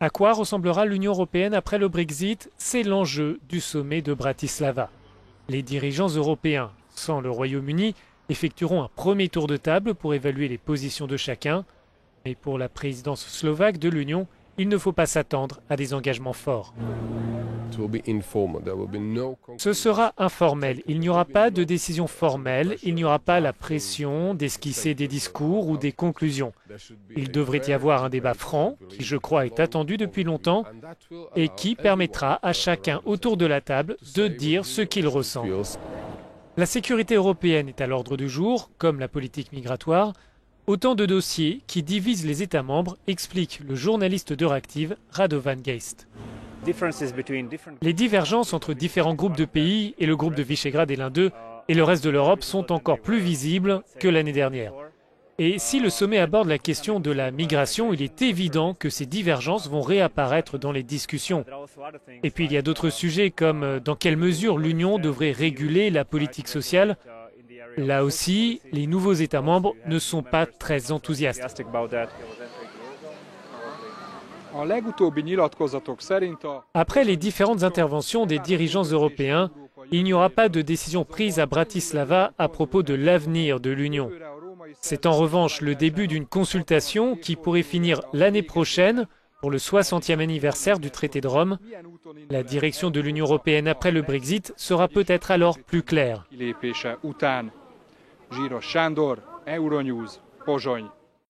À quoi ressemblera l'Union européenne après le Brexit? C'est l'enjeu du sommet de Bratislava. Les dirigeants européens, sans le Royaume-Uni, effectueront un premier tour de table pour évaluer les positions de chacun. Mais pour la présidence slovaque de l'Union, il ne faut pas s'attendre à des engagements forts. Ce sera informel. Il n'y aura pas de décision formelle, il n'y aura pas la pression d'esquisser des discours ou des conclusions. Il devrait y avoir un débat franc, qui je crois est attendu depuis longtemps, et qui permettra à chacun autour de la table de dire ce qu'il ressent. La sécurité européenne est à l'ordre du jour, comme la politique migratoire. Autant de dossiers qui divisent les États membres, explique le journaliste d'Euractiv, Radovan Geist. Les divergences entre différents groupes de pays, et le groupe de Visegrad est l'un d'eux, et le reste de l'Europe sont encore plus visibles que l'année dernière. Et si le sommet aborde la question de la migration, il est évident que ces divergences vont réapparaître dans les discussions. Et puis il y a d'autres sujets comme dans quelle mesure l'Union devrait réguler la politique sociale. Là aussi, les nouveaux États membres ne sont pas très enthousiastes. Après les différentes interventions des dirigeants européens, il n'y aura pas de décision prise à Bratislava à propos de l'avenir de l'Union. C'est en revanche le début d'une consultation qui pourrait finir l'année prochaine pour le 60e anniversaire du traité de Rome. La direction de l'Union européenne après le Brexit sera peut-être alors plus claire. Zsíros Sándor, Euronews, Pozsony.